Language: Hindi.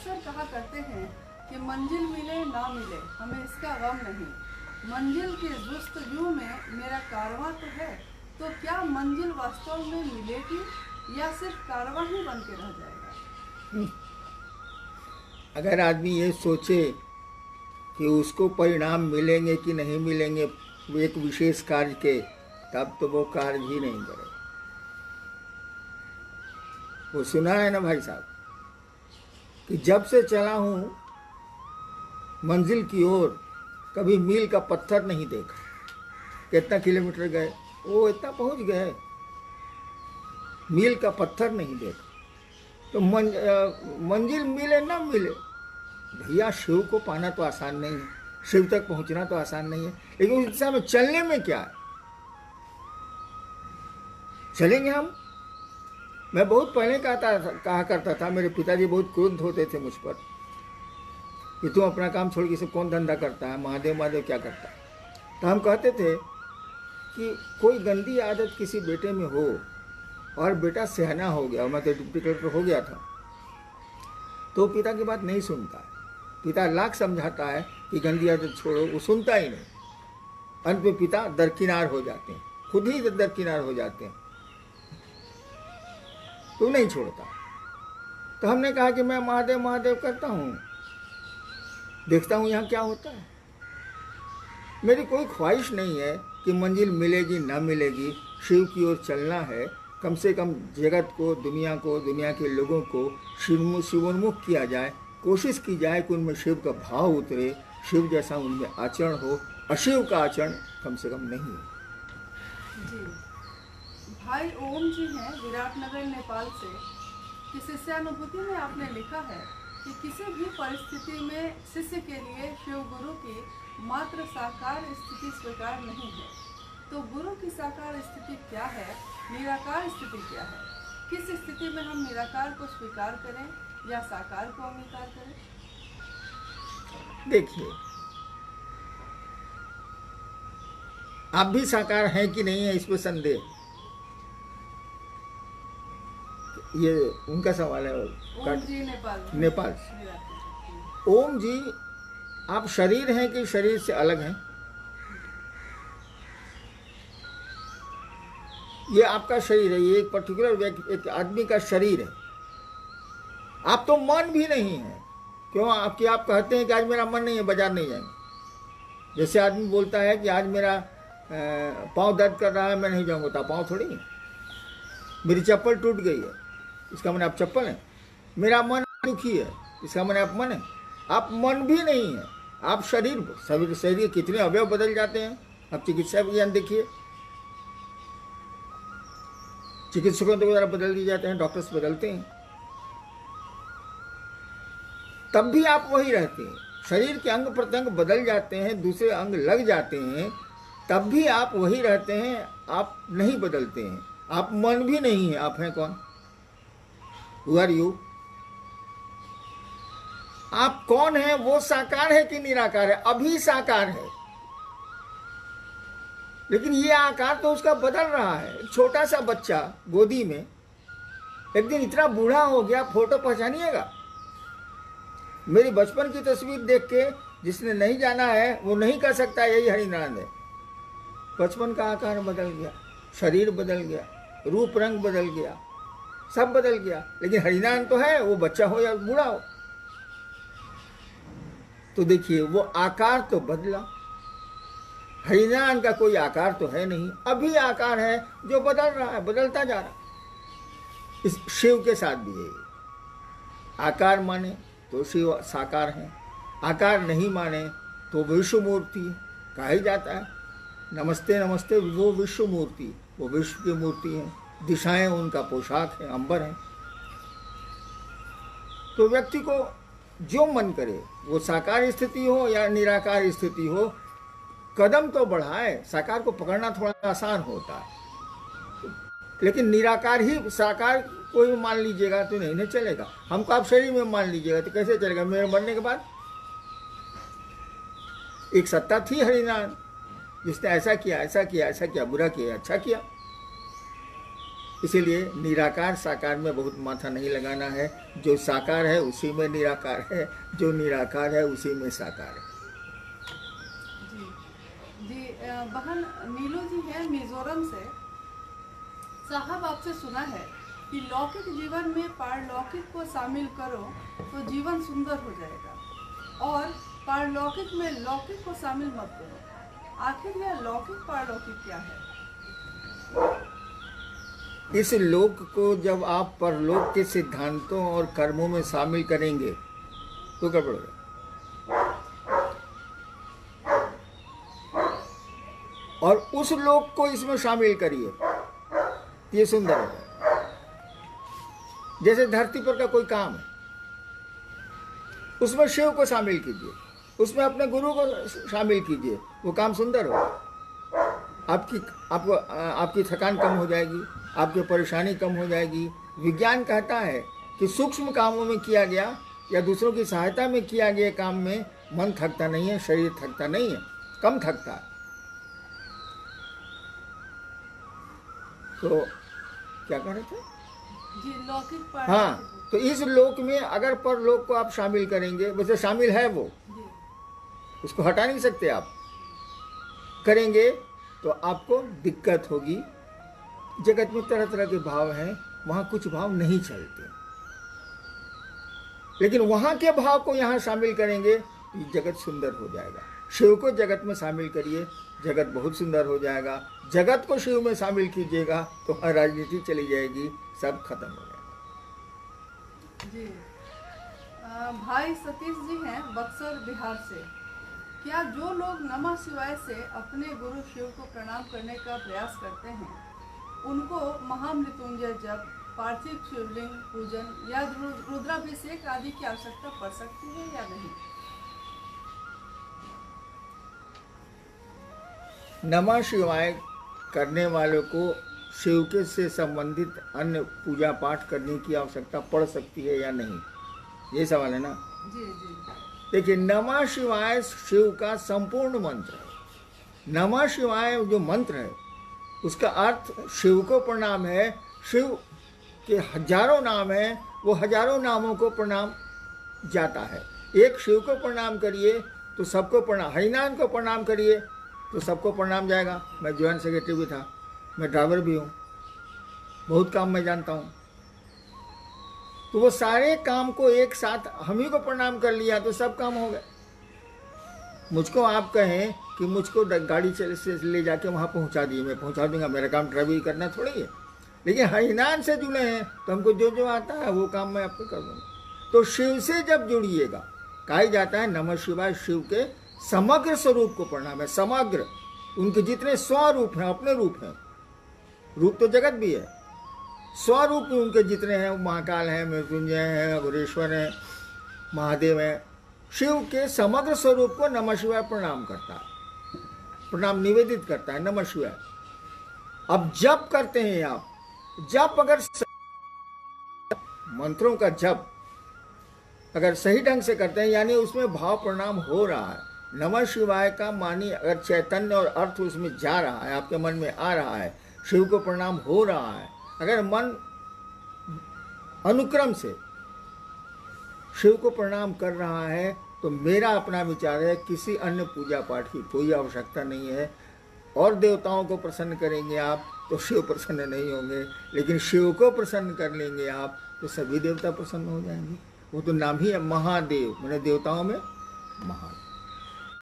अक्सर कहा करते हैं कि मंजिल मिले ना मिले हमें इसका गम नहीं, मंजिल की जुस्तजू में मेरा कारवां तो है। तो क्या मंजिल वास्तव में मिलेगी या सिर्फ कारवां ही बन के रह जाएगा? अगर आदमी ये सोचे कि उसको परिणाम मिलेंगे कि नहीं मिलेंगे एक विशेष कार्य के, तब तो वो कार्य ही नहीं करे। वो सुना है ना भाई साहब कि जब से चला हूं मंजिल की ओर कभी मील का पत्थर नहीं देखा। कितना किलोमीटर गए, वो इतना पहुंच गए, मील का पत्थर नहीं देखा। तो मंजिल मिले ना मिले, भैया शिव को पाना तो आसान नहीं है, शिव तक पहुंचना तो आसान नहीं है, लेकिन उस दिशा में चलने में क्या है? चलेंगे हम। मैं बहुत पहले कहा करता था, मेरे पिताजी बहुत क्रोध होते थे मुझ पर कि तुम अपना काम छोड़ के सब कौन धंधा करता है, महादेव महादेव क्या करता है। तो हम कहते थे कि कोई गंदी आदत किसी बेटे में हो और बेटा सहना हो गया, मैं तो डिप्टी कलेक्टर हो गया था, तो पिता की बात नहीं सुनता है। पिता लाख समझाता है कि गंदी आदत छोड़ो, वो सुनता ही नहीं। अंत में पिता दरकिनार हो जाते हैं, खुद ही दरकिनार हो जाते हैं, तो नहीं छोड़ता। तो हमने कहा कि मैं महादेव महादेव करता हूँ, देखता हूँ यहाँ क्या होता है। मेरी कोई ख्वाहिश नहीं है कि मंजिल मिलेगी ना मिलेगी, शिव की ओर चलना है। कम से कम जगत को, दुनिया के लोगों को शिवोन्मुख किया जाए, कोशिश की जाए कि उनमें शिव का भाव उतरे, शिव जैसा उनमें आचरण हो, अशिव का आचरण कम से कम नहीं है। जी, भाई ओम जी हैं विराटनगर नेपाल से, कि शिष्यानुभूति में आपने लिखा है कि किसी भी परिस्थिति में शिष्य के लिए शिव गुरु की मात्र साकार स्थिति स्वीकार नहीं है। तो गुरु की साकार स्थिति क्या है, निराकार स्थिति क्या है? किस स्थिति में हम निराकार को स्वीकार करें या साकार को अंगीकार करें? देखिए, आप भी साकार हैं कि नहीं है, इस पर संदेह, ये उनका सवाल है। ओम जी नेपाल से। ओम जी, आप शरीर हैं कि शरीर से अलग हैं? ये आपका शरीर है, ये एक पर्टिकुलर एक आदमी का शरीर है। आप तो मन भी नहीं है। क्यों? आपकी आप कहते हैं कि आज मेरा मन नहीं है, बाजार नहीं जाएंगे। जैसे आदमी बोलता है कि आज मेरा पाँव दर्द कर रहा है, मैं नहीं जाऊंगा, तो पाँव थोड़ी है। मेरी चप्पल टूट गई है, इसका मन आप चप्पल है। मेरा मन दुखी है, इसका मन आप मन है। आप मन भी नहीं है, आप शरीर। शरीर कितने अवयव बदल जाते हैं, आप चिकित्सा विज्ञान देखिए, चिकित्सकों द्वारा बदल दिए जाते हैं, डॉक्टर्स बदलते हैं, तब भी आप वही रहते हैं। शरीर के अंग प्रत्यंग बदल जाते हैं, दूसरे अंग लग जाते हैं, तब भी आप वही रहते हैं, आप नहीं बदलते हैं। आप मन भी नहीं है, आप हैं कौन? Who are you? आप कौन है? वो साकार है कि निराकार है? अभी साकार है, लेकिन ये आकार तो उसका बदल रहा है। एक छोटा सा बच्चा गोदी में एक दिन इतना बूढ़ा हो गया, फोटो पहचानिएगा। मेरी बचपन की तस्वीर देख के जिसने नहीं जाना है वो नहीं कह सकता यही हरिनारायण है। बचपन का आकार बदल गया, शरीर बदल गया, रूप रंग बदल गया, सब बदल गया, लेकिन हरिनारायण तो है, वो बच्चा हो या बूढ़ा हो। तो देखिए, वो आकार तो बदला, हरिनारायण का कोई आकार तो है नहीं, अभी आकार है जो बदल रहा है, बदलता जा रहा है। इस शिव के साथ भी है, आकार माने तो शिव साकार है, आकार नहीं माने तो विश्व मूर्ति है। कहा ही जाता है नमस्ते नमस्ते वो विश्व मूर्ति, वो विश्व की मूर्ति है, दिशाएं उनका पोशाक है, अंबर है। तो व्यक्ति को जो मन करे, वो साकार स्थिति हो या निराकार स्थिति हो, कदम तो बढ़ाए। साकार को पकड़ना थोड़ा आसान होता है, लेकिन निराकार ही साकार कोई मान लीजिएगा तो नहीं चलेगा। हमको आप शरीर में मान लीजिएगा तो कैसे चलेगा? मेरे मरने के बाद एक सत्ता थी हरिनारायण, जिसने ऐसा किया, ऐसा किया, ऐसा किया, बुरा किया, अच्छा किया। इसीलिए निराकार साकार में बहुत माथा नहीं लगाना है। जो साकार है उसी में निराकार है, जो निराकार है उसी में साकार है। जी जी बहन नीलू जी हैं मिजोरम से। साहब आपसे सुना है कि लौकिक जीवन में पारलौकिक को शामिल करो तो जीवन सुंदर हो जाएगा, और पारलौकिक में लौकिक को शामिल मत करो। आखिर यह लौकिक पारलौकिक क्या है? इस लोक को जब आप परलोक के सिद्धांतों और कर्मों में शामिल करेंगे तो गड़बड़ है। और उस लोक को इसमें शामिल करिए, ये सुंदर है। जैसे धरती पर का कोई काम है, उसमें शिव को शामिल कीजिए, उसमें अपने गुरु को शामिल कीजिए, वो काम सुंदर होगा। आपकी थकान कम हो जाएगी, आपकी परेशानी कम हो जाएगी। विज्ञान कहता है कि सूक्ष्म कामों में किया गया या दूसरों की सहायता में किया गया काम में मन थकता नहीं है, शरीर थकता नहीं है, कम थकता है। तो क्या कह रहे थे? जी लौकिक हाँ, तो इस लोक में अगर परलोक को आप शामिल करेंगे, वैसे शामिल है वो, उसको हटा नहीं सकते आप, करेंगे तो आपको दिक्कत होगी। जगत में तरह तरह के भाव हैं, वहाँ कुछ भाव नहीं चलते, लेकिन वहाँ के भाव को यहाँ शामिल करेंगे तो जगत सुंदर हो जाएगा। शिव को जगत में शामिल करिए, जगत बहुत सुंदर हो जाएगा। जगत को शिव में शामिल कीजिएगा तो राजनीति चली जाएगी, सब खत्म हो जाएगा। जी भाई सतीश जी हैं बक्सर बिहार से। क्या जो लोग नमः शिवाय से अपने गुरु शिव को प्रणाम करने का प्रयास करते हैं, उनको महामृत्युंजय जप, पार्थिव शिवलिंग पूजन या रुद्राभिषेक आदि की आवश्यकता पड़ सकती है या नहीं? नमः शिवाय करने वालों को शिव के से संबंधित अन्य पूजा पाठ करने की आवश्यकता पड़ सकती है या नहीं, ये सवाल है ना? जी जी। देखिए, नमः शिवाय शिव का संपूर्ण मंत्र है। नमः शिवाय जो मंत्र है उसका अर्थ शिव को प्रणाम है। शिव के हजारों नाम हैं, वो हजारों नामों को प्रणाम जाता है। एक शिव को प्रणाम करिए तो सबको प्रणाम, हरिनाम को प्रणाम करिए तो सबको प्रणाम जाएगा। मैं जॉइंट सेक्रेटरी भी था, मैं ड्राइवर भी हूँ, बहुत काम मैं जानता हूँ। तो वो सारे काम को एक साथ हम ही को प्रणाम कर लिया तो सब काम हो गए। मुझको आप कहें कि मुझको गाड़ी से ले जाके वहाँ पहुँचा दिए, मैं पहुँचा दूंगा, मेरा काम ड्राइवरी करना थोड़ी है। लेकिन हरिनाम से जुड़े हैं तो हमको जो जो आता है वो काम मैं आपको कर दूंगा। तो शिव से जब जुड़िएगा, कहा जाता है नमः शिवाय शिव के समग्र स्वरूप को प्रणाम है। समग्र, उनके जितने स्वरूप हैं, अपने रूप हैं, रूप तो जगत भी है, स्वरूप उनके जितने हैं, महाकाल हैं, मृत्युंजय हैं, अघोरेश्वर हैं, महादेव हैं, शिव के समग्र स्वरूप को नमः शिवाय प्रणाम करता है, प्रणाम निवेदित करता है नमः शिवाय। अब जप करते हैं आप, जप अगर मंत्रों का जप अगर सही ढंग से करते हैं, यानी उसमें भाव प्रणाम हो रहा है, नमः शिवाय का मानी अगर चैतन्य और अर्थ उसमें जा रहा है, आपके मन में आ रहा है, शिव को प्रणाम हो रहा है, अगर मन अनुक्रम से शिव को प्रणाम कर रहा है, तो मेरा अपना विचार है किसी अन्य पूजा पाठ की कोई आवश्यकता नहीं है। और देवताओं को प्रसन्न करेंगे आप तो शिव प्रसन्न नहीं होंगे, लेकिन शिव को प्रसन्न कर लेंगे आप तो सभी देवता प्रसन्न हो जाएंगे। वो तो नाम ही है महादेव, मैंने देवताओं में महादेव।